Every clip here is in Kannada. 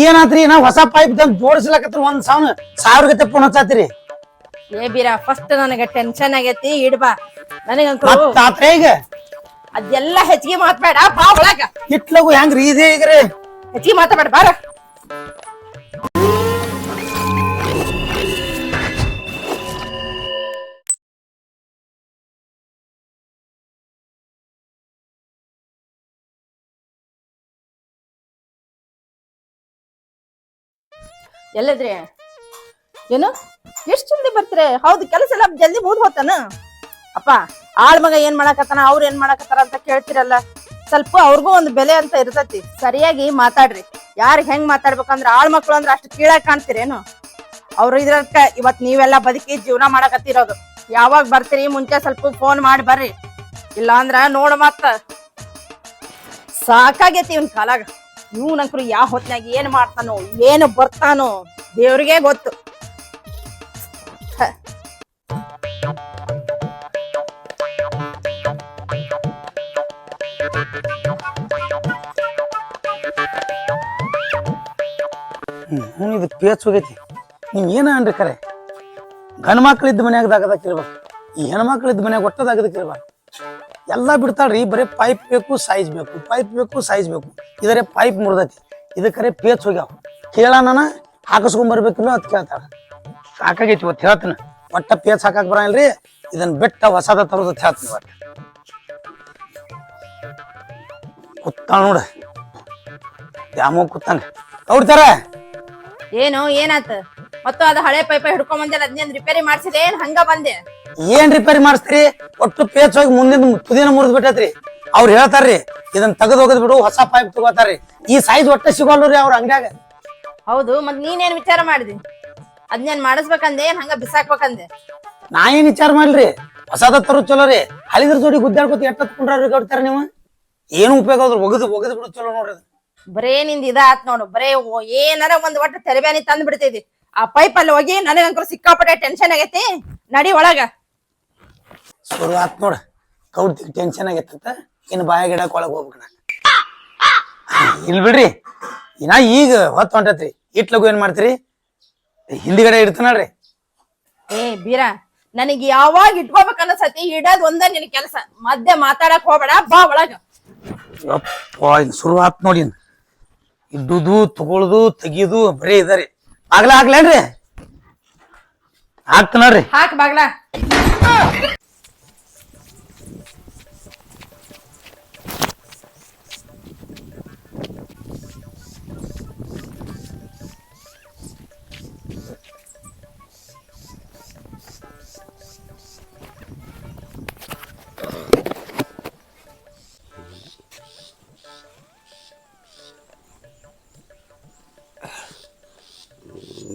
ಏನಾತ್ರಿ ನಾ ಹೊಸ ಪೈಪ್ ತಂದ್ ಜೋಡಿಸ್ಲಕತ್ರ 1,000 ಗತೆ ಫೋನ್ ಹಚ್ಚಾತ್ರಿ. ಏ ಬೀರ ಫಸ್ಟ್ ನನಗೆ ಟೆನ್ಷನ್ ಆಗೈತಿ ಇಡ್ಬಾ ನನಗಂತೂ ಮತ್ತಾತ್ರ ಈಗ ಅದೆಲ್ಲ ಹೆಚ್ಚಿಗೆ ಮಾತಾಡ ಬಾ ಒಳಗ ಇಟ್ಲಗು ಹೆಂಗ್ರಿ ಇದೇ ಈಗ್ರಿ ಹೆಚ್ಚಿಗೆ ಮಾತಾಡ ಬಾರ. ಎಲ್ಲದ್ರಿ ಏನು ಎಷ್ಟ್ ಜಲ್ದಿ ಬರ್ತೀರಿ? ಹೌದು ಕೆಲಸ ಎಲ್ಲ ಜಲ್ದಿ ಮುಗ್ದು ಹೋತಾನ. ಅಪ್ಪ ಆಳ್ ಮಗ ಏನ್ ಮಾಡಾಕತ್ತಾನ ಅವ್ರ ಏನ್ ಮಾಡಾಕತ್ತಾರ ಅಂತ ಕೇಳ್ತಿರಲ್ಲ, ಸ್ವಲ್ಪ ಅವ್ರಿಗೂ ಒಂದು ಬೆಲೆ ಅಂತ ಇರ್ತೈತಿ. ಸರಿಯಾಗಿ ಮಾತಾಡ್ರಿ. ಯಾರಿಗ್ ಹೆಂಗ್ ಮಾತಾಡ್ಬೇಕಂದ್ರ ಆಳ್ ಮಕ್ಳು ಅಂದ್ರ ಅಷ್ಟು ಕೀಳಾಗ್ ಕಾಣ್ತೀರೇನು? ಅವ್ರು ಇದ್ರಕ್ಕ ಇವತ್ ನೀವೆಲ್ಲಾ ಬದುಕಿ ಜೀವನ ಮಾಡಕತ್ತಿರೋದು. ಯಾವಾಗ ಬರ್ತೀರಿ ಮುಂಚೆ ಸ್ವಲ್ಪ ಫೋನ್ ಮಾಡಿ ಬರ್ರಿ, ಇಲ್ಲ ಅಂದ್ರ ನೋಡ ಮತ್ತ ಸಾಕಾಗೈತಿ ಇವನ್ ಕಾಲಾಗ. ಇವ್ನಂಕ್ರು ಯಾವ ಹೊತ್ನಾಗ ಏನ್ ಮಾಡ್ತಾನೋ ಏನು ಬರ್ತಾನೋ ದೇವ್ರಿಗೆ ಗೊತ್ತು. ಇದು ಪೇಚ್ ಹೋಗೈತಿ. ನೀವ್ ಏನ ಅನ್ರಿ ಕರೆ ಗಂಡ ಮಕ್ಳಿದ್ದ ಮನ್ಯಾಗ ದಾಗದಕ್ಕಿರ್ಬೇಕು, ಈ ಹೆಣ್ಮಕ್ಳಿದ್ದ ಮನ್ಯಾಗ ಒಟ್ಟದಾಗದಕ್ಕಿರ್ಬೇಕು. ಎಲ್ಲಾ ಬಿಡ್ತಾಳ್ರಿ, ಬರೀ ಪೈಪ್ ಬೇಕು ಸೈಜ್ ಬೇಕು, ಪೈಪ್ ಬೇಕು ಸೈಜ್ ಬೇಕು. ಇದರೇ ಪೈಪ್ ಮುರ್ದೈತಿ, ಇದಕ್ಕರೆ ಪೇಚ್ ಹೋಗ್ಯಾವ. ಕೇಳಾನ ಹಾಕಸ್ಕೊಂಡ್ ಅದ್ ಕೇಳ್ತಾಳ. ಸಾಕಾಗೈತಿ ಇವತ್ತು ಹೇಳ್ತೀನಿ. ಒಟ್ಟ ಪೇಚ್ ಹಾಕಕ್ ಬರಲ್ರಿ, ಇದನ್ನ ಬೆಟ್ಟ ಹೊಸದ ತರೋದ್ ಹೇಳ್ತೀನಿ. ಒಟ್ಟ ಕೂತಾಳ ನೋಡ, ದ್ಯಾಮೋ ಕೂತಾನ. ನೋಡ್ತಾರ ಏನು ಏನಾತ? ಮತ್ತು ಅದ ಹಳೆ ಪೈಪ ಹಿಡ್ಕೊಂಡ್ ಬಂದೆ, ಅದ್ನೇನ್ ರಿಪೇರಿ ಮಾಡ್ಸಿದೆ ಏನ್ ಹಂಗ ಬಂದೆ? ಏನ್ ರಿಪೇರಿ ಮಾಡಿಸ್ತೀರಿ? ಒಟ್ಟು ಪೇಚ್ ಹೋಗಿ ಮುಂದಿನ ತುದಿನ ಮುರಿದ್ ಬಿಟ್ಟೈತ್ರಿ. ಅವ್ರು ಹೇಳ್ತಾರ್ರಿ ಇದನ್ನ ತೆಗೆದು ಹೋಗದ್ ಬಿಡು, ಹೊಸ ಪೈಪ್ ತಗೋತಾರ್ರಿ. ಈ ಸೈಜ್ ಒಟ್ಟ ಸಿಗೋಲ್ರಿ ಅವ್ರ ಅಂಗಡ್ಯಾಗ. ಹೌದು, ಮತ್ ನೀನೇನ್ ವಿಚಾರ ಮಾಡಿದಿ? ಅದ್ನೇನ್ ಮಾಡಿಸ್ಬೇಕಂದೆ ಏನ್ ಹಂಗ ಬಿಸಾಕ್ಬೇಕಂದೆ? ನಾ ಏನ್ ವಿಚಾರ ಮಾಡ್ರಿ, ಹೊಸದ ತರು ಚಲೋ ರೀ. ಹಳಿದ್ರ ಜೋಡಿ ಗುದ್ದಾಡ್ಕೊತ ಎಟ್ಟತ್ಕೊಂಡ್ರಿ ಕೊಡ್ತಾರ ನೀವು. ಏನು ಉಪಯೋಗ ಆದ್ರು ಒಗದ್ ಬಿಡು ಚಲೋ ನೋಡ್ರಿ. ಬರೇ ನಿಂದ ಇದ ಆತ್ ನೋಡು, ಬರೇ ಏನಾರ ಒಂದ್ ಒಟ್ಟು ತೆರೆಬ್ಯಾನಿ ತಂದ್ ಬಿಡ್ತೈತಿ. ಆ ಪೈಪ್ ಅಲ್ಲಿ ಹೋಗಿ ನನಗಂಕರು ಸಿಕ್ಕಾಪಟ್ಟೆ ಟೆನ್ಷನ್ ಆಗೈತಿ. ನಡಿ ಒಳಗ. ಶುರು ಆತ್ ನೋಡ, ಕೌಡ್ತಿಗ್ ಟೆನ್ಷನ್ ಆಗೈತ. ಇನ್ನು ಬಾಯ ಗಿಡಕ್ ಒಳಗ್ ಹೋಗ್ಬೇಕ. ಇಲ್ ಬಿಡ್ರಿ, ಇನ್ನ ಈಗ ಹೊತ್ತು ಹೊಂಟೈತ್ರಿ. ಇಟ್ಲಗು ಏನ್ ಮಾಡ್ತೀರಿ, ಹಿಂದಿಗಡೆ ಇಡ್ತಾನಲ್ರಿ. ಏ ಬೀರ, ನನಗ್ ಯಾವಾಗ ಇಟ್ಕೋಬೇಕ ಅನ್ಸತಿ ಇಡೋದ್ ಒಂದ ನಿನ್ ಕೆಲಸ. ಮಧ್ಯೆ ಮಾತಾಡಕ್ ಹೋಗ್ಬೇಡ, ಬಾ ಒಳಗ. ಶುರು ಆತ್ ನೋಡಿ, ಇಡುದು ತಗೊಳುದು ತೆಗಿಯುದು ಬರೀ ಇದರಿ. ಆಗ್ಲಾ ಆಗ್ಲೇನ್ರಿ? ಆಗ್ತ ನೋಡ್ರಿ. ಹಾಕ್ ಬಾಗ್ಲ.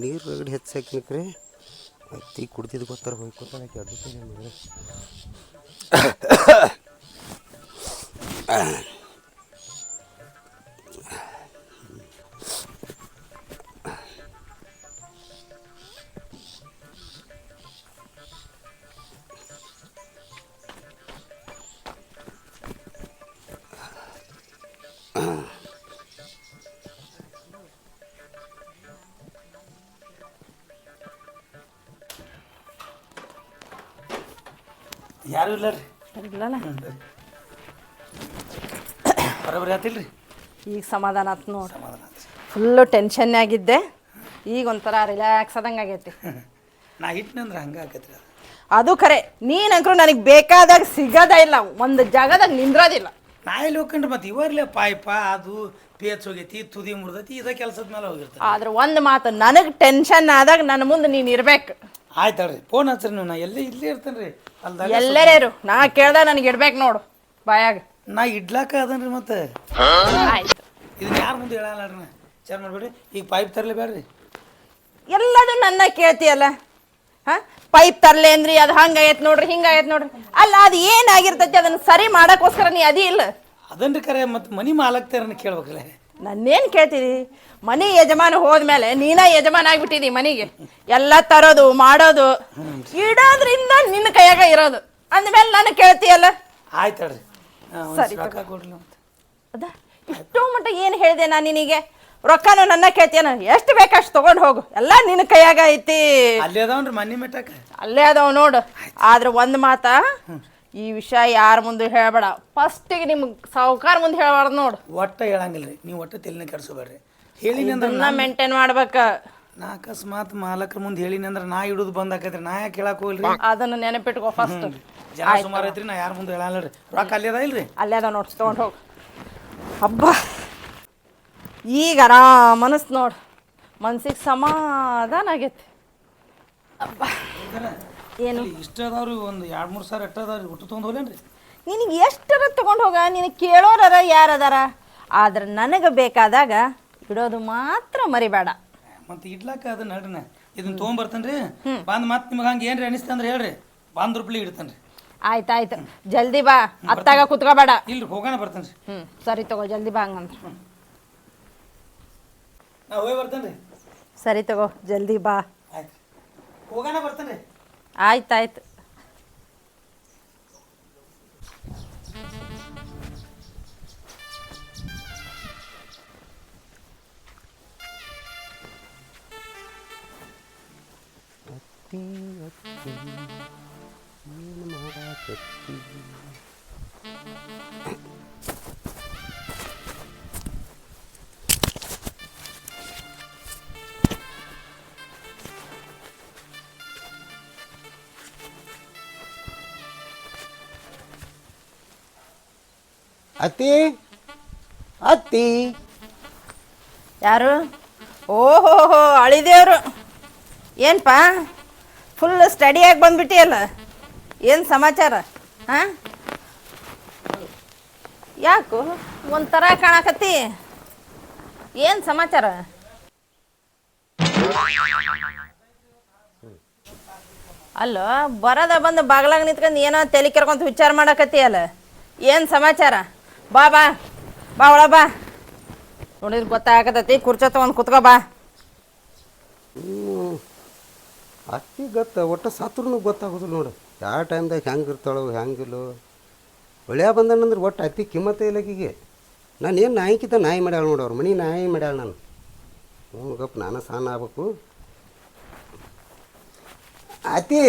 ನೀರು ರಗಡೆ ಹೆಚ್ಚಾಕಿನಕ್ರಿ ಅತ್ತಿ ಕುಡ್ತಿದ್ದು ಗೊತ್ತಾರ ಹೋಗ್ಕೊತಾನಕ್ಕೆ ಅಡ್ಡ ಯಾರು ಇಲ್ಲರಿ. ಇಲ್ಲಲ್ಲ, ಬರೋಬ್ಬರಿ ಆತಿಲ್ರಿ. ಈಗ ಸಮಾಧಾನ ಆತ್ ನೋಡು. ಫುಲ್ಲು ಟೆನ್ಷನ್ ಆಗಿದ್ದೆ, ಈಗ ಒಂಥರ ರಿಲ್ಯಾಕ್ಸ್ ಆದಂಗೆ ಆಗೈತಿ. ನಾ ಇಟ್ನಂದ್ರೆ ಹಂಗ ಆಕೈತ್ರಿ. ಅದು ಖರೆ, ನೀನಂಕ್ರು ನನಗೆ ಬೇಕಾದಾಗ ಸಿಗೋದೇ ಇಲ್ಲ, ಒಂದು ಜಾಗದಾಗ ನಿಂದ್ರೋದಿಲ್ಲ. ನಾ ಎಲ್ಲಿ ಹೋಗ್ಕೊಂಡ್ರಿ ಮತ್ತೆ ಇವರ್ಲೆ ಪಾಯ್ಪ ಅದು ಪೇಚ್ ಹೋಗೈತಿ, ತುದಿ ಮುರ್ದೈತಿ, ಇದ ಕೆಲ್ಸದ ಮೇಲೆ ಹೋಗಿರ್ತಾರೆ. ಆದ್ರೆ ಒಂದು ಮಾತು, ನನಗೆ ಟೆನ್ಷನ್ ಆದಾಗ ನನ್ನ ಮುಂದೆ ನೀನು ಇರ್ಬೇಕು. ಆಯ್ತಲ್ರಿ, ಫೋನ್ ಹಚ್ರಿ ನೀವು. ನಾ ಇಲ್ಲೇ ಇರ್ತೇನೆ ರೀ. ಎಲ್ಲರೇ ಇರು, ನಾ ಕೇಳ್ದ ನನಗೆ ಇಡ್ಬೇಕು ನೋಡು ಬಾಯಾಗ. ನಾ ಇಡ್ಲಾಕ ಅದನ್ರಿ ಮತ್ತೆ. ಆಯ್ತು, ಇದನ್ನ ಯಾರ ಮುಂದೆ ಹೇಳಲ್ರಿ. ನಾ ವಿಚಾರ ಮಾಡ್ಬೇಡ್ರಿ. ಈಗ ಪೈಪ್ ತರಲಿ ಬೇಡ್ರಿ. ಎಲ್ಲದು ನನ್ನ ಕೇಳ್ತೀಯಲ್ಲ. ಹಾ, ಪೈಪ್ ತರ್ಲೆ ಅಂದ್ರಿ, ಅದು ಹಂಗಾಗೈತ್ ನೋಡ್ರಿ, ಹಿಂಗಾಗೈತ್ ನೋಡ್ರಿ. ಅಲ್ಲ, ಅದು ಏನಾಗಿರ್ತೈತಿ ಅದನ್ನ ಸರಿ ಮಾಡಕ್ಕೋಸ್ಕರ ನೀ ಅದಿ ಇಲ್ಲ. ಅದನ್ರಿ ಕರೆ, ಮತ್ತೆ ಮನಿ ಮಾಲಕ್ತಾರನ್ನ ಕೇಳ್ಬೇಕಲ್ಲ. ನನ್ನೇನು ಕೇಳ್ತಿದಿ? ಮನಿ ಯಜಮಾನ ಹೋದ್ಮೇಲೆ ನೀನ ಯಜಮಾನ ಆಗ್ಬಿಟ್ಟಿದಿ ಮನಿಗೆ. ಎಲ್ಲ ತರೋದು ಮಾಡೋದು ಇಡೋದ್ರಿಂದ ನಿನ್ನ ಕೈಯಾಗ ಇರೋದು ಅಂದ್ಮೇಲೆ ನಾನು ಕೇಳ್ತೀಯಲ್ಲ. ಆಯ್ತಲ್ರಿ, ಸರಿ ಕೊಡ್ರಿ. ಅದ ಇಷ್ಟೋ ಮಟ್ಟ ಏನು ಹೇಳಿದೆ ನಾನು ನಿನಗೆ? ರೊಕ್ಕನು ನನ್ನ ಕೇಳ್ತೇನ ಎಷ್ಟು ಬೇಕಷ್ಟು ತಗೊಂಡ್ ಹೋಗು ಎಲ್ಲ ನಿನ್ನ ಕೈಯಾಗ ಐತಿ. ಅಲ್ಲಿ ಅದಾವನ್ರಿ ಮನಿ ಮೆಟ್ಟಾಕ ಅಲ್ಲೇ ಅದಾವ ನೋಡು. ಆದ್ರೆ ಒಂದ್ ಮಾತ, ಈ ವಿಷಯ ಯಾರ ಮುಂದೆ ಹೇಳ್ಬೇಡ. ಫಸ್ಟಿಗೆ ನಿಮ್ಗೆ ಸಾವುಕಾರ ಮುಂದೆ ಹೇಳ್ಬಾರ್ದು ನೋಡು. ಒಟ್ಟ ಹೇಳಂಗಿಲ್ರಿ ನೀವು ಒಟ್ಟ ತಲೆನ ಕೆಡ್ಸೋಬೇಡ್ರಿ. ಹೇಳಿನಿ ಅಂದ್ರೆ ಇದನ್ನ ಮೇಂಟೈನ್ ಮಾಡ್ಬೇಕ. ನಾ ಅಕಸ್ಮಾತ್ ಮಾಲಕ್ರ ಮುಂದೆ ಹೇಳಿನಿ ಅಂದ್ರೆ ನಾ ಇಡುದು ಬಂದ್ ಆಕೈತ್ರಿ. ನಾ ಯಾಕೆ ಹೇಳಕ್ ಹೋಗ್ಲಿ? ಅದನ್ನ ನೆನಪಿಟ್ಕೋ ಫಸ್ಟ್. ಜನ ಸುಮಾರು ಐತ್ರಿ, ನಾ ಯಾರ ಮುಂದೆ ಹೇಳಲ್ರಿ. ರೊಕ್ಕ ಅಲ್ಲಿ ಅದ ಇಲ್ರಿ? ಅಲ್ಲೇ ಅದ ನೋಡ್ಸಿ ತಗೊಂಡ್ ಹೋಗು. ಹಬ್ಬ ಈಗ ಆರಾಮ ಮನಸ್ಸು ನೋಡು, ಮನ್ಸಿಗೆ ಸಮಾಧಾನ ಆಗೈತಿ. ಅಬ್ಬ ಏನು ಇಷ್ಟ ಅದಾವ್ರಿ, ಒಂದು 2-3 ಸಾವಿರ ಎಟ್ಟ ಅದಾವ್ರಿ. ಒಟ್ಟು ತೊಗೊಂಡು ಹೋಗ್ಲೇನ್ರಿ? ನಿನಗೆ ಎಷ್ಟರ ತಗೊಂಡು ಹೋಗ, ನಿನಗೆ ಕೇಳೋರರ ಯಾರದಾರ. ಆದ್ರೆ ನನಗೆ ಬೇಕಾದಾಗ ಇಡೋದು ಮಾತ್ರ ಮರಿಬೇಡ. ಮತ್ತೆ ಇಡ್ಲಾಕ ಅದು ನಡ್ರಿನ ಇದನ್ನ ತೊಗೊಂಬರ್ತೇನ್ರಿ. ಬಂದ್ ಮತ್ತೆ ನಿಮ್ಗೆ ಹಂಗೆ ಏನ್ರಿ ಅನಿಸ್ತ ಅಂದ್ರೆ ಹೇಳ್ರಿ, ಬಂದ್ ರೂಪಾಯಿ ಇಡ್ತೇನ್ರಿ. ಆಯ್ತಾಯ್ತು, ಜಲ್ದಿ ಬಾ. ಅತ್ತಾಗ ಕುತ್ಕೋಬೇಡ. ಇಲ್ರಿ ಹೋಗೋಣ ಬರ್ತೇನ್ರಿ. ಸರಿ ತಗೋ, ಜಲ್ದಿ ಬಾ ಹಂಗಂದ್ರೆ. ನಾ ಹೋಗಿ ಬರ್ತೇನ್ರಿ. ಸರಿ ತಗೋ, ಜಲ್ದಿ ಬಾ. ಆಯ್ತು, ಹೋಗೋಣ ಬರ್ತೇನ್ರಿ. ಆಯ್ತಾಯ್ತು. ಅತ್ತಿ ಅತ್ತಿ ಯಾರು? ಓಹೋ ಅಳಿದೇವ್ರು. ಏನಪ್ಪ ಫುಲ್ ಸ್ಟಡಿಯಾಗಿ ಬಂದ್ಬಿಟ್ಟಿಯಲ್ಲ, ಏನು ಸಮಾಚಾರ? ಹಾಂ, ಯಾಕು ಒಂಥರ ಕಾಣಕತ್ತಿ? ಏನು ಸಮಾಚಾರ? ಅಲ್ಲೋ ಬರದ ಬಂದು ಬಾಗ್ಲಾಗ ನಿಂತ್ಕೊಂಡು ಏನೋ ತಲೆ ಕೆರ್ಕೊಂತ ವಿಚಾರ ಮಾಡಕತ್ತಿ ಅಲ್ಲ, ಏನು ಸಮಾಚಾರ? ಬಾ ಬಾ ಬಾ ಒಳ ಬಾ. ನೋಡಿದ್ರೆ ಗೊತ್ತಾಗತೈತಿ, ಕುರ್ಚಿ ತಗೊಂಡು ಕುತ್ಕೋ ಬಾ. ಅತ್ತಿ ಗೊತ್ತ, ಒಟ್ಟು ಸತ್ರೂ ಗೊತ್ತಾಗೋದಿಲ್ಲ ನೋಡು. ಯಾವ ಟೈಮ್ದಾಗ ಹೆಂಗೆ ಇರ್ತಾಳೋ ಹೆಂಗಿಲ್ಲೋ. ಒಳ್ಳೆಯ ಬಂದನಂದ್ರೆ ಒಟ್ಟು ಅತ್ತಿ ಕಿಮ್ಮತ್ತ ಇಲ್ಲಕಿಗೆ. ನಾನು ಏನು ನಾಯಿಕಿತ ನಾಯಿ ಮಾಡ್ಯಾಳ ನೋಡವ್ರು, ಮನೆ ನಾಯಿ ಮಾಡ್ಯಾಳ ನಾನು. ಗಪ್ಪ ನಾನು ಸಾನ ಆಗ್ಬೇಕು. ಅತ್ತಿ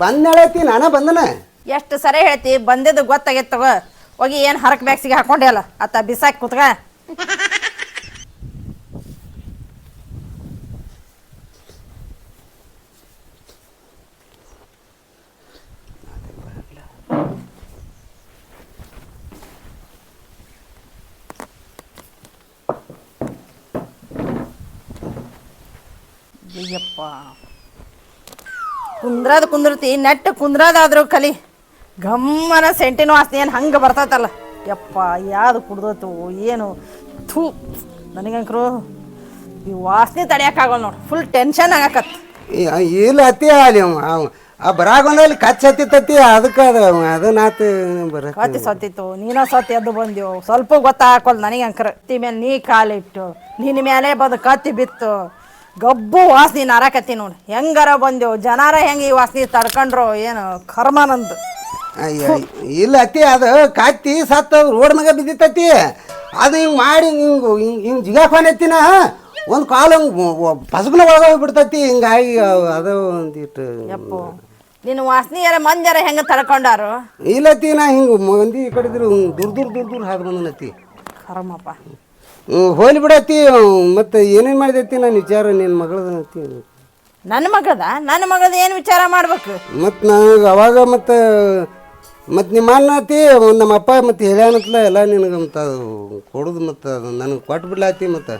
ಬಂದಾಳತ್ತಿ, ನಾನೇ ಬಂದನ. ಎಷ್ಟು ಸರಿ ಹೇಳ್ತಿ, ಬಂದಿದ್ದು ಗೊತ್ತಾಗೈತೆ ತಗೋ. ಹೋಗಿ ಏನು ಹರಕ್ ಬ್ಯಾಗ್ಸಿಗೆ ಹಾಕೊಂಡೆ ಅಲ್ಲ, ಅತ್ತ ಬಿಸಾಕಿ ಕುತ್ಕ. ಅಯ್ಯಪ್ಪ, ಕುಂದ್ರತಿ ನೆಟ್ಟು ಕುಂದ್ರದಾದ್ರೂ ಕಲಿ. ಗಮ್ಮನ ಸೆಂಟಿನ ವಾಸನೆ ಏನು ಹಂಗೆ ಬರ್ತೈತಲ್ಲ. ಯಪ್ಪ ಯಾವುದು ಕುಡ್ದೋತು ಏನು, ಥೂ ನನಗಂಕರು ಈ ವಾಸನೆ ತಡಿಯೋಕ್ಕಾಗಲ್ಲ ನೋಡು. ಫುಲ್ ಟೆನ್ಷನ್ ಆಗಕತ್. ಇಲ್ಲ ಅತ್ತಿ, ಅಲ್ಲಿ ಆ ಬರಾಗೊಂದಲ್ಲಿ ಕಚ್ಚ ಹತ್ತಿತ್ತತ್ತಿ, ಅದಕ್ಕೆ ಅದು ನಾತು ಬರ ಕತ್ತಿ ಸತ್ತಿತ್ತು, ನೀನೋ ಸತ್ತಿ ಎದ್ದು ಬಂದೆವು. ಸ್ವಲ್ಪ ಗೊತ್ತಾಗಲ್ಲ ನನಗಂಕರ. ಕತ್ತಿ ಮೇಲೆ ನೀ ಕಾಲಿಟ್ಟು ನಿನ್ನ ಮೇಲೆ ಬಂದು ಕತ್ತಿ ಬಿತ್ತು, ಗಬ್ಬು ವಾಸನೆ ನಾರಕತ್ತಿ ನೋಡಿ. ಹೆಂಗಾರ ಬಂದೆವು, ಜನಾರ ಹೆಂಗೆ ಈ ವಾಸನೆ ತಡ್ಕೊಂಡ್ರು ಏನು ಕರ್ಮಾನಂದ್. ಇಲ್ಲ ಅತ್ತಿ, ಅದು ಕತ್ತಿ ಸತ್ತ ರೋಡ್ ಮ್ಯಾಗ ಬಿದ್ದಿತ್ತತ್ತಿ. ಅದು ಹಿಂಗೆ ಮಾಡಿ ಹಿಂಗೆ ಜಿಗಾಫಾನ್ ಎತ್ತಿನ ಒಂದು ಕಾಲು ಹಂಗೆ ಪಸಗನ ಒಳಗೆ ಬಿಡ್ತತಿ. ಹಿಂಗಾಗಿ ಅದು ಒಂದಿಟ್ಟು ಯಪ್ಪು, ನಿನ್ನ ವಾಸನೆ ಯಾರ ಮಂದ್ಯಾರ ಹೆಂಗೆ ತಡ್ಕೊಂಡಾರು? ಇಲ್ಲತ್ತಿ, ನಾ ಹಿಂಗೆ ಮಂದಿ ಕಡಿದ್ರು ದೂರ ಹಾದು ಬಂದನತ್ತಿ. ಕರ್ಮಪ್ಪ. ಹೋಲಿ ಬಿಡತ್ತಿ. ಮತ್ತು ಏನೇನು ಮಾಡಿದತ್ತಿ ನಾನು ವಿಚಾರ ನಿನ್ನ ಮಗಳದನತ್ತಿ. ನನ್ನ ಮಗಳದ ಏನು ವಿಚಾರ ಮಾಡ್ಬೇಕು? ಮತ್ತು ನನಗೆ ಅವಾಗ ಮತ್ತು ನಿಮ್ಮ ಅಣ್ಣತಿ ನಮ್ಮ ಅಪ್ಪ ಮತ್ತು ಹೇಳ್ಯಾನತ್ಲ ಎಲ್ಲ ನಿನಗೆ ಮತ್ತು ಅದು ಕೊಡೋದು ಮತ್ತು ಅದು ನನಗೆ ಕೊಟ್ಟು ಬಿಡ್ಲಾತಿ. ಮತ್ತು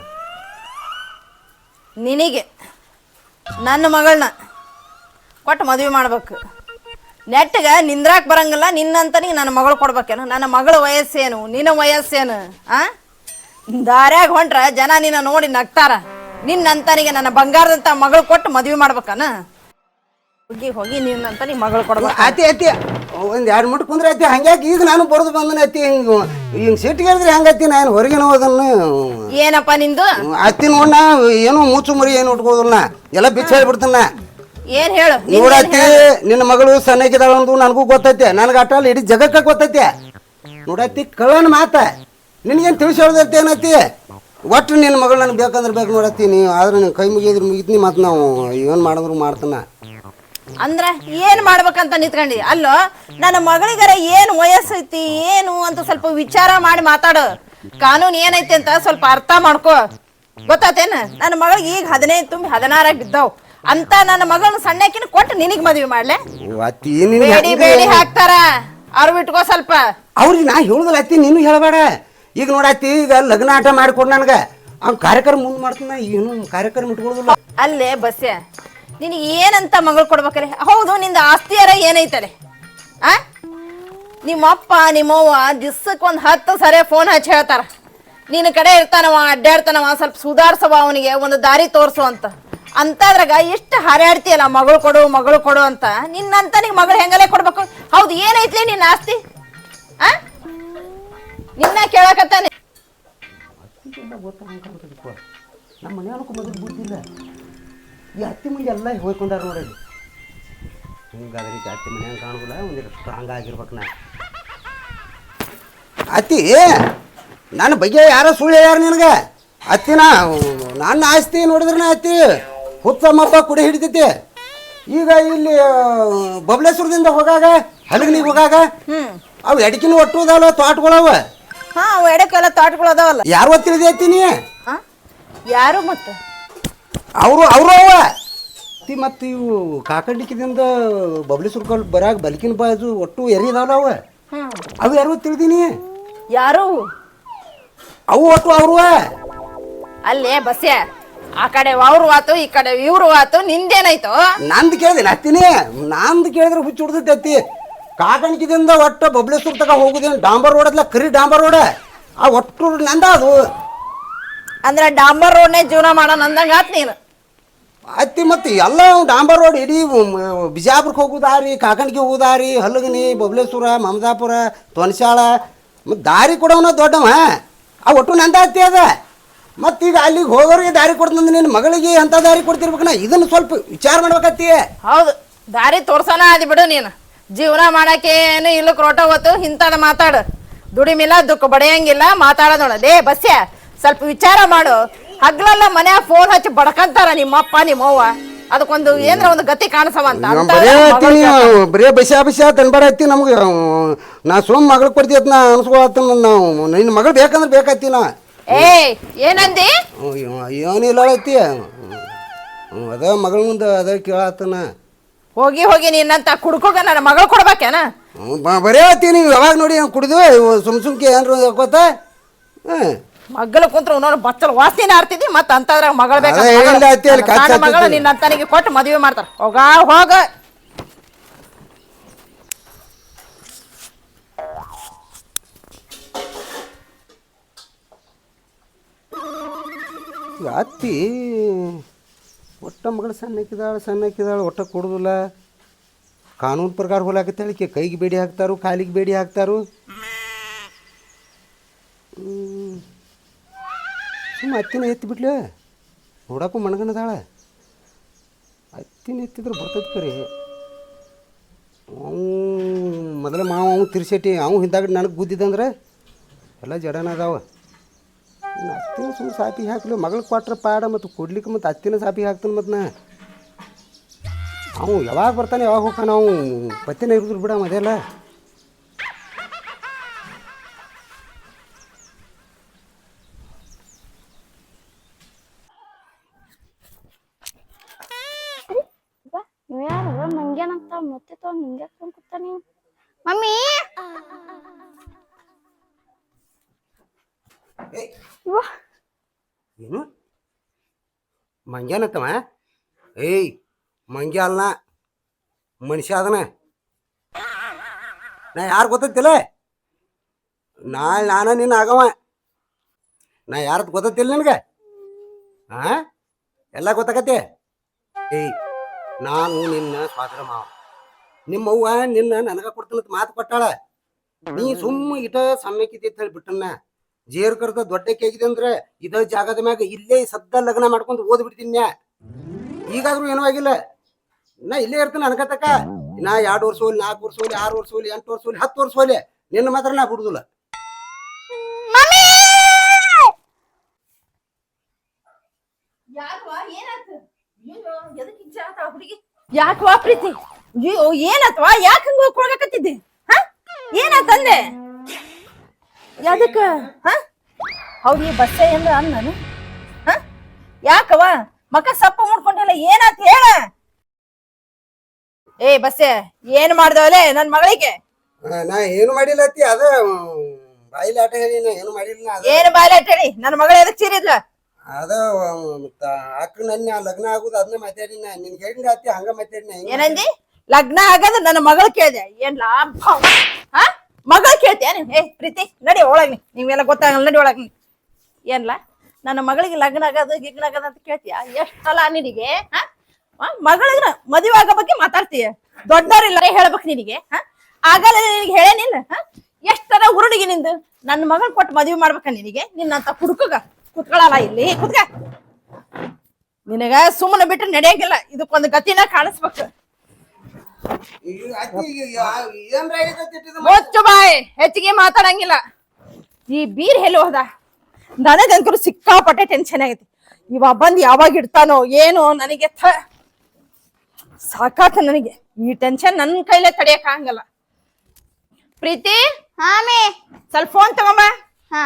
ನಿನಗೆ ನನ್ನ ಮಗಳನ್ನ ಕೊಟ್ಟು ಮದುವೆ ಮಾಡ್ಬೇಕು. ನೆಟ್ಟಿಗೆ ನಿಂದ್ರಾಕ್ ಬರಂಗಿಲ್ಲ. ನಿನ್ನಂತನಿಗೆ ನನ್ನ ಮಗಳು ಕೊಡ್ಬೇಕೇನು? ನನ್ನ ಮಗಳ ವಯಸ್ಸೇನು, ನಿನ್ನ ವಯಸ್ಸೇನು? ದಾರ್ಯಾಗ ಹೊಂಟ್ರ ಜನ ನಿನ್ನ ನೋಡಿ ನಗ್ತಾರ. ನಿನ್ನಂತನಿಗೆ ನನ್ನ ಬಂಗಾರದಂತ ಮಗಳು ಕೊಟ್ಟು ಮದುವೆ ಮಾಡ್ಬೇಕನ? ಹೋಗಿ ನಿನ್ನಂತನಿಗೆ ಮಗಳು ಕೊಡ್ಬೇಕು. ಅತಿ ಒಂದು 2 ಮಿನಿಟ್ ಕುಂದ್ರೆ ಅತ್ತಿ. ಹಂಗ್ಯಾಕೆ ಈಗ ನಾನು ಬರೋದು ಬಂದನ ಅತ್ತಿ. ಹಿಂಗೆ ಸಿಟ್ಟಿಗೆ ಹೇಳಿದ್ರೆ ಹೆಂಗತ್ತಿ? ನಾನು ಹೊರಗೆ ಹೋದನ್ನು. ಏನಪ್ಪ ನಿಂದು ಅತ್ತಿ ನೋಡ, ಏನೋ ಮುಚ್ಚು ಮರಿ ಏನು ಉಟ್ಕೋದಿಲ್ಲ, ಎಲ್ಲ ಬಿಚ್ಚ ಹೇಳ್ಬಿಡ್ತಾನ. ಏನ್ ಹೇಳು? ನೋಡತ್ತಿ, ನಿನ್ನ ಮಗಳು ಸಣ್ಣಕ್ಕಿದಾಳ ಒಂದು ನನಗೂ ಗೊತ್ತೈತೆ. ನನಗೆ ಅಟ್ಟಲ್ಲಿ ಇಡೀ ಜಗಕ್ಕೆ ಗೊತ್ತೈತೆ. ನೋಡತ್ತಿ, ಕಳ್ಳನ ಮಾತ ನಿನಗೇನು ತಿಳಿಸಿ ಹೇಳ್ದೈತೆ ಏನತ್ತಿ? ಒಟ್ಟು ನಿನ್ನ ಮಗಳು ನನಗೆ ಬೇಕಂದ್ರೆ ಬೇಕು ನೋಡತ್ತೀನಿ, ಆದ್ರೆ ನೀನು ಕೈ ಮುಗಿದ್ರೆ ಮುಗಿತೀನಿ, ಮತ್ತು ನಾವು ಏನು ಮಾಡಿದ್ರು ಮಾಡ್ತಾನೆ. ಅಂದ್ರ ಏನ್ ಮಾಡ್ಬೇಕಂತ ನಿಂತ್ಕೊಂಡಿ? ಅಲ್ಲೋ ನನ್ನ ಮಗಳಿಗರ ಏನ್ ವಯಸ್ಸೈತಿ ಏನು ಅಂತ ಸ್ವಲ್ಪ ವಿಚಾರ ಮಾಡಿ ಮಾತಾಡು. ಕಾನೂನು ಏನೈತಿ ಅಂತ ಸ್ವಲ್ಪ ಅರ್ಥ ಮಾಡ್ಕೋ. ಗೊತ್ತಾತೇನ? ನನ್ನ ಮಗಳಿಗೆ ಈಗ 15 ತುಂಬಿ 16 ಬಿದ್ದಾವ್ ಅಂತ ನನ್ನ ಮಗಳನ್ನ ಸಣ್ಣಕಿನ ಕೊಟ್ಟು ನಿನಗ್ ಮದ್ವಿ ಮಾಡ್ಲೆ? ಅತ್ತಿ ಬೇಡಿ ಬೇಡಿ ಹಾಕ್ತಾರ, ಅವ್ರು ಬಿಟ್ಕೋ ಸ್ವಲ್ಪ. ಅವ್ರಿಗೆ ನಾ ಹೇಳುದಲ್ಲ ಅತ್ತಿ, ನೀನು ಹೇಳಬೇಡ. ಈಗ ನೋಡತ್ತಿ, ಈಗ ಲಗ್ನ ಆಟ ಮಾಡಿಕೊಡು ನನಗೆ, ಅವ್ನು ಕಾರ್ಯಕ್ರಮ ಮುಂದೆ ಮಾಡ್ತಾನ, ಏನು ಕಾರ್ಯಕ್ರಮ ಇಟ್ಕೊಳ್ಳೋದಿಲ್ಲ. ಅಲ್ಲೇ ಬಸ್ಯ, ನಿನಗೆ ಏನಂತ ಮಗಳು ಕೊಡ್ಬೇಕ್ರೆ? ಹೌದು, ನಿಂದ ಆಸ್ತಿಯಾರ ಏನೈತಲೆ? ಆ ನಿಮ್ಮಪ್ಪ ನಿಮ್ಮವ್ವ ದಿವ್ಸಕ್ಕೆ 10 ಸರಿ ಫೋನ್ ಹಚ್ಚಿ ಹೇಳ್ತಾರ, ನಿನ್ನ ಕಡೆ ಇರ್ತಾನವ, ಅಡ್ಡಾಡ್ತಾನವ, ಸ್ವಲ್ಪ ಸುಧಾರ್ಸವ, ಅವನಿಗೆ ಒಂದು ದಾರಿ ತೋರ್ಸು ಅಂತ. ಅಂತದ್ರಾಗ ಎಷ್ಟು ಹಾರಾಡ್ತೀಯಲ್ಲ ಮಗಳು ಕೊಡು ಮಗಳು ಕೊಡು ಅಂತ. ನಿನ್ನಂತ ನಿನ್ ಮಗಳು ಹೆಂಗಲೇ ಕೊಡ್ಬೇಕು? ಹೌದು, ಏನೈತ್ಲಿ ನಿನ್ನ ಆಸ್ತಿ? ಆ ನಿನ್ನ ಕೇಳಕತ್ತಾನೆ. ನಮ್ಮ ಮನೆಯವ್ರಿಗೂ ಮಗನ ಬುದ್ಧಿಲ್ಲ, ಈ ಅತ್ತಿ ಮಂದಿ ಎಲ್ಲ ಹೋಯ್ಕೊಂಡಾರ ನೋಡಲಿ. ಹಿಂಗಾದ್ರೆ ಈಗ ಅತ್ತಿ ಮನೆ ಹಂಗೆ ಕಾಣೋದಿಲ್ಲ, ಒಂದಿಷ್ಟು ಸ್ಟ್ರಾಂಗ್ ಆಗಿರ್ಬೇಕು. ನಾ ಅತ್ತಿ ನನ್ನ ಬಗ್ಗೆ ಯಾರೋ ಸುಳ್ಳು ಹೇಳ್ಯಾರ ನಿನಗೆ. ಅತ್ತಿನ ನನ್ನ ಆಸ್ತಿ ನೋಡಿದ್ರೆ ಅತ್ತಿ ಹುತ್ತಮ್ಮಪ್ಪ ಕುಡಿ ಹಿಡಿತೈತಿ. ಈಗ ಇಲ್ಲಿ ಬಬಲೇಶ್ವರದಿಂದ ಹೋಗಾಗ ಹಲಗನಿಗೆ ಹೋಗಾಗ ಅವು ಎಡಕಿನ ಒಟ್ಟು ಅದಾವಲ್ಲ ತೋಟಗಳವ. ಹಾ, ಅವು ಎಡಕ್ಕೆಲ್ಲ ತೋಟಗಳು ಅದಾವಲ್ಲ. ಯಾರು ತಿಳಿದೈತೀನಿ? ಯಾರು ಮತ್ತೆ ಅವರು ಅವ ಮತ್ತು ಇವು ಕಾಕಂಡಿಕಿದಿಂದ ಬಬಲೇಶ್ವರ ಬರಾಗ ಬಲ್ಕಿನ ಬಾಜು ಒಟ್ಟು ಎರಿದಾವಲ್ಲ ಅವ. ಅವು ಯಾರು ತಿಳಿದೀನಿ? ಯಾರು ಅವು ಒಟ್ಟು ಅವರು. ಅಲ್ಲೇ ಬಸ್ಯ, ಆ ಕಡೆ ಅವ್ರು ಆತು ಈ ಕಡೆ ಇವ್ರು ಆತು, ನಿಂದೇನಾಯ್ತು? ನಂದು ಕೇಳಿದೆ ಹತ್ತೀನಿ, ನಂದು ಕೇಳಿದ್ರೆ ಹುಚ್ಚು ಹಿಡ್ದೈತಿ ಅತ್ತಿ. ಕಾಕಣಿಕಿದಿಂದ ಒಟ್ಟು ಬಬಲೇಶ್ವರ ತಗ ಹೋಗುದೇನು ಡಾಂಬರ್ ರೋಡ್ ಅದ್ಲ, ಕರಿ ಡಾಂಬರ್ ರೋಡ್, ಆ ಒಟ್ಟು ನಂದ ಅದು. ಅಂದ್ರೆ ಡಾಂಬರ್ ರೋಡ್ನೇ ಜೀವನ ಮಾಡೋಣ ಅಂದಂಗ ಆತ್ ನೀನು. ಅತ್ತಿ ಮತ್ತೆ ಎಲ್ಲ ಡಾಂಬರ್ ರೋಡ್ ಇಡೀ ಬಿಜಾಪುರಕ್ಕೆ ಹೋಗೋ ದಾರಿ, ಕಾಕಣಿಗೆ ಹೋಗೋ ದಾರಿ, ಹಲಗನಿ, ಬಬಲೇಶ್ವರ, ಮಮದಾಪುರ, ತೊನಸಾಳ, ಮತ್ತು ದಾರಿ ಕೊಡೋನ ದೊಡ್ಡವ, ಆ ಒಟ್ಟು ನಂದ ಅತ್ತಿ ಅದ. ಮತ್ತೀಗ ಅಲ್ಲಿಗೆ ಹೋಗೋರಿಗೆ ದಾರಿ ಕೊಡ್ತಂದ್ರೆ ನಿನ್ನ ಮಗಳಿಗೆ ಅಂತ ದಾರಿ ಕೊಡ್ತಿರ್ಬೇಕನ, ಇದನ್ನು ಸ್ವಲ್ಪ ವಿಚಾರ ಮಾಡ್ಬೇಕತ್ತಿ. ಹೌದು, ದಾರಿ ತೋರ್ಸನ ಆದಿ ಬಿಡು ನೀನು. ಜೀವನ ಮಾಡಕ್ಕೆ ಏನು ಇಲ್ಲಕ್ಕೆ ರೋಟ ಹೊತ್ತು ಇಂತಾಡ ಮಾತಾಡು. ದುಡಿಮಿಲ್ಲ ದುಃಖ ಬಡಿಯಂಗಿಲ್ಲ, ಮಾತಾಡೋದ್ ನೋಡದೇ ಬಸ್ಯ. ಸ್ವಲ್ಪ ವಿಚಾರ ಮಾಡು. ಹಗ್ಲೆಲ್ಲ ಮನ್ಯಾಗ ಫೋನ್ ಹಚ್ಚಿ ಬಡ್ಕಂತಾರ ನಿಮ್ಮಪ್ಪ ನಿಮ್ಮವ್ವ, ಅದಕ್ಕೊಂದು ಏನ್ರ ಒಂದು ಗತಿ ಕಾಣಿಸವ ಅಂತ. ಬರೇ ಬಸ್ಯಾ ತನ್ಬಾರ ಐತಿ ನಮ್ಗೆ. ನಾ ಸೋಮ್ ಮಗಳು ಕೊಡ್ತೀವಿ ನಾ ಅನ್ಸ್ಕೊಳತ್ತ. ನಾವು ನಿನ್ನ ಮಗಳು ಬೇಕಂದ್ರೆ ಬೇಕತ್ತಿ. ನಾ ಏನಂದಿ? ಏನಿಲ್ಲ ಐತಿ, ಅದ ಮಗಳ ಮುಂದೆ ಅದ ಕೇಳತ್ತನ. ಹೋಗಿ ಹೋಗಿ ನಿನ್ನಂತ ಕುಡ್ಕೋಗ ನನ್ನ ಮಗಳು ಕೊಡ್ಬೇಕೇನ? ಬರೇ ಐತಿ. ನೀವು ಯಾವಾಗ ನೋಡಿ ಕುಡಿದ್ವಿ ಸುಮ್ಕೆ ಏನ್ರ ಹಾಕೋತ ಮಗ್ಗಲ ಕುಂತ್ರ ನೋಡು ಬಚ್ಚಲ್ ವಾಸನೆ ಆಡ್ತಿದ್ದಿ. ಮತ್ತ ಅಂತದ್ರಾಗ ಮಗಳು ಬೇಕು, ಮಗಳು ನಿನ್ನಂತನಿಗೆ ಕೊಟ್ಟು ಮದುವೆ ಮಾಡ್ತಾರ. ಹೋಗ ಅತ್ತಿ ಒಟ್ಟ ಮಗಳು ಸಣ್ಣಕ್ಕಿದಾಳು ಒಟ್ಟ ಕೊಡುದಿಲ್ಲ. ಕಾನೂನು ಪ್ರಕಾರ ಹೋಲಾಕತ್ತೇಳಿಕೆ ಕೈಗೆ ಬೇಡಿ ಹಾಕ್ತಾರು, ಕಾಲಿಗೆ ಬೇಡಿ ಹಾಕ್ತಾರು. ಸುಮ್ಮ ಅತ್ತಿನ ಎತ್ತಿ ಬಿಡ್ಲೆ, ನೋಡಕ್ಕೂ ಮಣಗನದಾಳ. ಅತ್ತಿನ ಎತ್ತಿದ್ರೆ ಬರ್ತೈತಿ ಕರಿ. ಅವು ಮೊದಲ ಮಾವು ತಿರ್ಸೇಟಿ ಅವು ಹಿಂದಾಗಡೆ ನನಗೆ ಗುದ್ದಿದಂದ್ರೆ ಎಲ್ಲ ಜಡನ ಅದಾವ. ಅತ್ತಿನ ಸುಮ್ಮನೆ ಸಾಪಿಗೆ ಹಾಕಲಿ, ಮಗಳು ಕೊಟ್ರೆ ಪಾಡ, ಮತ್ತು ಕೊಡ್ಲಿಕ್ಕೆ ಮತ್ತು ಅತ್ತಿನ ಸಾಪಿಗೆ ಹಾಕ್ತಾನೆ. ಮತ್ತು ನಾ ಅವು ಯಾವಾಗ ಬರ್ತಾನೆ ಯಾವಾಗ ಹೋಗ್ತಾನೆ, ನಾವು ಪತ್ತಿನ ಇರುದ್ರು ಬಿಡ ಅದೆಲ್ಲ. ಯಾರು ಮಂಗ್ಯಾನಂತ ಮತ್ತೆ ತಗೊಂಡು ಹಿಂಗೆ ಕೂತಾನೆ. ಮಮ್ಮಿ ಏನು ಮಂಗ್ಯಾನತ್ತವ? ಏಯ್ ಮಂಗ್ಯ ಅಲ್ಲ, ಮನುಷ್ಯ ಅದನ. ನಾ ಯಾರು ಗೊತ್ತಿಲ್ಲ, ನಾಳೆ ನಾನು ನಿನ್ನ ಆಗವ. ನಾ ಯಾರದ್ದು ಗೊತ್ತಿಲ್ಲ ನಿನಗೆ? ಹಾಂ, ಎಲ್ಲ ಗೊತ್ತಾಗತ್ತೆ. ಏಯ್ ನಾನು ನಿನ್ನ ಸ್ವಾದರ ಮಾವ, ನಿಮ್ಮವ್ವ ನಿನ್ನ ನನಗೆ ಕೊಡ್ತಾನಂತ ಮಾತು ಕೊಟ್ಟಾಳ. ನೀ ಸುಮ್ಮ ಇಟ ಸಣ್ಣಕ್ಕಿದ್ದೆ ಹೇಳಿ ಬಿಟ್ಟನ್ನ. ಜೇರ್ ಕರ್ದ ದೊಡ್ಡಕ್ಕೆ ಆಗಿದೆ ಅಂದ್ರೆ ಇದ ಜಾಗದ ಮ್ಯಾಗ ಇಲ್ಲೇ ಸದ್ದ ಲಗ್ನ ಮಾಡ್ಕೊಂಡು ಓದ್ಬಿಡ್ತೀನಿ. ಈಗಾದ್ರೂ ಏನೂ ಆಗಿಲ್ಲ, ನಾ ಇಲ್ಲೇ ಇರ್ತೀನಿ ಅನ್ಕತಕ್ಕ. ನಾ 2 ವರ್ಷ ಹೋಗ್ಲಿ, 4 ವರ್ಷ ಹೋಗ್ಲಿ, 6 ವರ್ಷ ಹೋಗ್ಲಿ, 8 ವರ್ಷ ಹೋಗ್ಲಿ, 10 ವರ್ಷ ಹೋಗ್ಲಿ, ನಿನ್ನ ಮಾತ್ರ ನಾ ಬಿಡುದಿಲ್ಲ. ಯಾಕವಾ ಏನಾಯ್ತು? ಅಯ್ಯೋ ಎದಕ್ಕೆ ಹಿಂಸೆ ಆತ ಹುಡುಗಿ? ಯಾಕವಾ ಪ್ರೀತಿ? ಅಯ್ಯೋ ಏನಾತ್ವಾ? ಯಾಕೆ ಹಂಗ ಕೊಡ್ಬೇಕತ್ತಿದ್ದಿ? ಹ ಏನಾತಂದೆ? ಯಾದಕ್ಕ ಹ ಹೌದು ಈ ಬಸ್ಸೆ ಎಂದ ನಾನು ಹ ಯಾಕವ ಮಕ್ಕ ಸಪ್ಪ ಮಾಡ್ಕೊಂಡಿಲ್ಲ ಏನಾತ್ ಹೇಳ? ಏ ಬಸ್ಸೆ ಏನ್ ಮಾಡ್ದವಲೆ ನನ್ ಮಗಳಿಗೆ? ನಾ ಏನು ಮಾಡಿಲ್ಲ ಅತ್ತಿ ಅದ ಬಾಯಿಲಿ ಆಟ ಹೇಳಿ ನಾ ಏನು ಮಾಡಿಲ್ಲ ನಾ ಏನ್ ಬಾಯ್ಲಾಟ್ ಹೇಳಿ ನನ್ನ ಮಗಳ ಎದಕ್ ಸೀರಿದ್ಲ? ಅದ ಅಕ್ಕ ನನ್ನ ಲಗ್ನ ಆಗುದು ಅದನ್ನ ಮಾತಾಡಿನ ನಿನ್ ಹೇಳಿನ ಅತ್ತಿ ಹಂಗ ಮಾತಾಡಿನ ಏನಂದಿ? ಲಗ್ನ ಆಗದ ನನ್ನ ಮಗಳು ಕೇಳ್ದೆ ಏನ್ ಲಾಭ? ಹ ಮಗಳು ಕೇಳ್ತೇನೆ? ಏ ಪ್ರೀತಿ ನಡಿ ಒಳಗ್ ನೀವೆಲ್ಲ ಗೊತ್ತಾಗಲ್ಲ ನಡಿ ಒಳಗ್ ಏನ್ಲ ನನ್ನ ಮಗಳಿಗೆ ಲಗ್ನ ಆಗದ ಗಿಗ್ನ ಆಗದ ಅಂತ ಕೇಳ್ತೀಯ? ಎಷ್ಟಲ್ಲ ನಿನಗೆ ಹ ಮಗಳಿಗ ಮದುವೆ ಆಗೋ ಬಗ್ಗೆ ಮಾತಾಡ್ತೀಯ? ದೊಡ್ಡವ್ರಿಲ್ಲ ಹೇಳ್ಬೇಕು ನಿನಗೆ ಹ ಆಗಲ್ಲ ನಿನಗೆ ಹೇಳೇನಿಲ್ಲ ಹ ಎಷ್ಟರ ಉರುಡಿಗೆ ನಿಂದು ನನ್ನ ಮಗಳ್ ಕೊಟ್ಟು ಮದುವೆ ಮಾಡ್ಬೇಕ ನಿನಗೆ ನಿನ್ನಂತ ಕುಡುಕಗ ಕುತ್ಕೊಳಲ್ಲ ಇಲ್ಲಿ ಕುತ್ಕ ನಿನಗ ಸುಮ್ಮನೆ ಬಿಟ್ರೆ ನಡೆಯಂಗಿಲ್ಲ ಇದಕ್ಕೊಂದು ಗತಿನ ಕಾಣಿಸ್ಬೇಕು ಮುಚ್ಚು ಬಾಯ್ ಹೆಚ್ಚಿಗೆ ಮಾತಾಡಂಗಿಲ್ಲ ಈ ಬೀರ್ ಎಲ್ಲಿ ಹೋದ ನನಗಂಕರು ಸಿಕ್ಕಾಪಟ್ಟೆ ಟೆನ್ಷನ್ ಆಗೈತಿ ಇವ ಬಂದ್ ಯಾವಾಗ ಇಡ್ತಾನೋ ಏನೋ ನನಗೆ ಸಾಕಾತ ನನಗೆ ಈ ಟೆನ್ಷನ್ ನನ್ನ ಕೈಲೇ ತಡಿಯಕ್ ಆಗಲ್ಲ ಪ್ರೀತಿ ಹಾಮಿ ಸ್ವಲ್ಪ ಫೋನ್ ತಗೊಂಬ ಹಾ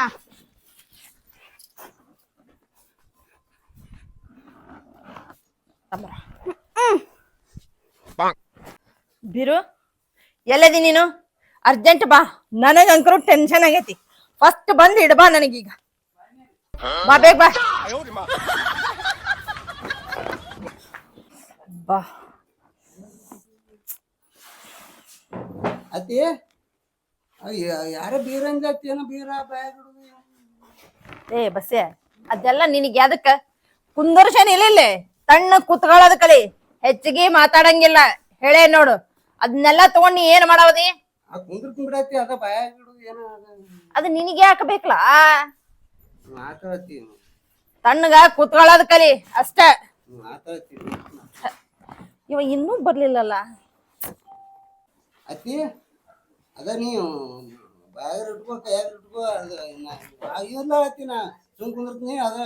ಬಿರು ಎಲ್ಲದಿ ನೀನು ಅರ್ಜೆಂಟ್ ಬಾ ನನಗಂಕರು ಟೆನ್ಷನ್ ಆಗೈತಿ ಫಸ್ಟ್ ಬಂದ್ ಇಡ್ಬಾ ನನಗೀಗ ಬಾ ಬೇಗ ಬಾ ಬಾ ಅತ್ತಿ ಯಾರ ಬೀರ ಅಂಜಾತಿ ಏನೋ ಬೀರ ಬ್ಯಾಗ್ ಏ ಬಸ್ಸೆ ಅದೆಲ್ಲ ನಿನಗೆ ಯಾದಕ್ಕ ಕುಂದರ್ಶನ್ ಇಲ್ಲ ತಣ್ಣ ಕುತ್ಕೊಳ್ಳೋದ್ ಕಲಿ ಹೆಚ್ಚಿಗೆ ಮಾತಾಡಂಗಿಲ್ಲ ಹೇಳೇ ನೋಡು ಅದನ್ನೆಲ್ಲ ತಗೊಂಡ್ ನೀ ಏನ್ ಮಾಡವದಿ ಕುಂದ್ರತಿ ಅದ ಬ್ಯಾಗ್ ಏನೋ ಅದು ನಿನಗೆ ಹಾಕಬೇಕಲ್ಲ ಮಾತಾಡತಿ ತಣ್ಣಗ ಕುತ್ಕೊಳ್ಳೋದ್ ಕಲಿ ಅಷ್ಟ ಮಾತಾಡತಿ ಇವ ಇನ್ನೂ ಬರ್ಲಿಲ್ಲಲ್ಲ ಅತ್ತಿ ಅದ ನೀವು ಬ್ಯಾಗ್ ಇಟ್ಕೋ ಕೈಯಾಗ ಇಟ್ಕೋ ಇಲ್ಲ ಅತ್ತಿ ನಾ ಸುಮ್ ಕುಂದಿರ್ತೀನಿ ಅದ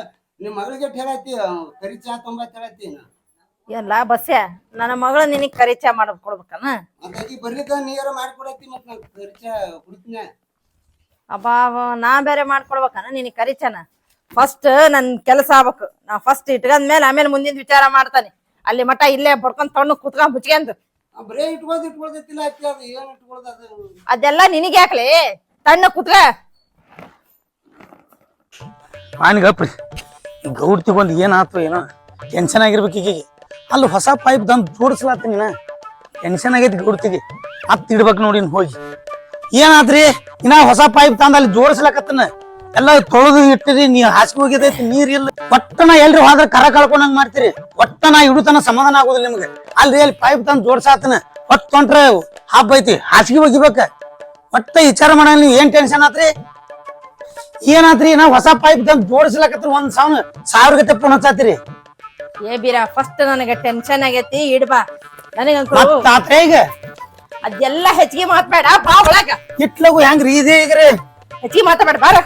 ನಿಮ್ಮ ಮಗಳಿಗೆ ಹೇಳತ್ತಿ ಕರಿ ಚಾ ತೊಂಬತ್ ಹೇಳತ್ತಿ ಎಲ್ಲ ಬಸ್ಸೆ ನನ್ನ ಮಗಳು ನಿನಗ್ ಕರಿಚಾ ಮಾಡೋದ್ ಕೊಡ್ಬೇಕನ ಮತ್ತೆ ಆಕಿ ಬರ್ಲಿಕ್ಕ ನೀರ ಮಾಡ್ಕೊಡತ್ತಿ ಮತ್ ನಾ ಕರಿ ಚಾ ಕುಡಿತೀನಿ ಅಬ್ಬಾ ನಾ ಬೇರೆ ಮಾಡ್ಕೊಡ್ಬೇಕನ ನಿನಗ್ ಕರಿಚಾನ ಫಸ್ಟ್ ನನ್ ಕೆಲಸ ಆಗ್ಬೇಕು ನಾ ಫಸ್ಟ್ ಇಟ್ಕಂದ್ಮೇಲೆ ಆಮೇಲೆ ಮುಂದಿನ ವಿಚಾರ ಮಾಡ್ತಾನೆ ಅಲ್ಲಿ ಮಠ ಇಲ್ಲೇ ಬಡ್ಕೊಂಡ್ ತಣ್ಣು ಕುತ್ಕೊಂಡ್ ಮುಚ್ಕೊಂಡ್ ಬರೇ ಇಟ್ಕೊಳ್ದಿತ್ತಿಲ್ಲ ಅತ್ತಿ ಅದು ಏನ್ ಇಟ್ಕೊಳ್ದ ಅದು ಅದೆಲ್ಲ ನಿನಗೆ ಯಾಕ್ಲಿ ತಣ್ಣ ಕುತ್ಕ ಅವನಿಗಪ್ರಿ ಗೌಡ್ತಿ ಬಂದು ಏನಾಯ್ತು ಏನೋ ಟೆನ್ಷನ್ ಆಗಿರ್ಬೇಕು ಈಗೀಗ ಅಲ್ಲಿ ಹೊಸ ಪೈಪ್ ತಂದು ಜೋಡಿಸ್ಲಾತೀನಿ ನೀನ ಟೆನ್ಷನ್ ಆಗೈತಿ ಗೌಡ್ತಿಗೆ ಮತ್ತೆ ಇಡ್ಬೇಕು ನೋಡಿ ಹೋಗಿ ಏನಾತ್ರಿ ಇನ್ನ ಹೊಸ ಪೈಪ್ ತಂದು ಅಲ್ಲಿ ಜೋಡಿಸ್ಲಾಕತ್ತನ ಎಲ್ಲ ತೊಳೆದು ಇಟ್ಟಿರಿ ನೀ ಹಾಸಿಗೆ ಹೋಗಿದೈತಿ ನೀರ್ ಇಲ್ಲ ಒಟ್ಟನ ಎಲ್ರಿ ಹೋದ್ರೆ ಕರ ಕಳ್ಕೊಂಡಂಗ್ ಮಾಡ್ತೀರಿ ಒಟ್ಟನ ಇಡುತನ ಸಮಾಧಾನ ಆಗುದಿಲ್ಲ ನಿಮ್ಗೆ ಅಲ್ರಿ ಅಲ್ಲಿ ಪೈಪ್ ತಂದು ಜೋಡ್ಸಾತನ ಒಟ್ಟು ತೊಂಟ್ರೆ ಹಬ್ಬ ಐತಿ ಹಾಸಿಗೆ ಹೋಗಿಬೇಕ ಒಟ್ಟ ವಿಚಾರ ಮಾಡಂಗ ನೀವು ಏನ್ ಟೆನ್ಷನ್ ಆತ್ರಿ ಏನಾತ್ರಿ ನಾ ಹೊಸ ಪೈಪ್ ತಂದು ಜೋಡಿಸ್ಲಾಕತ್ರಿ 1,000 ಗತೆ ಫೋನ್ ಹಚ್ಚಾತಿರಿ ಏ ಬೀರಾ ಫಸ್ಟ್ ನನಗೆ ಟೆನ್ಷನ್ ಆಗೈತಿ ಇಡ್ಬಾ ನನಗಂಕರು ಮತ್ತಾತ್ರಿ ಈಗ ಅದೆಲ್ಲ ಹೆಚ್ಚಿಗೆ ಮಾತಾಡ ಬಾ ಒಳಗ ಇಟ್ಲಗು ಹೆಂಗ್ರಿ ಇದೇ ಈಗ್ರಿ ಹೆಚ್ಚಿಗೆ ಮಾತಾಡ ಬಾರ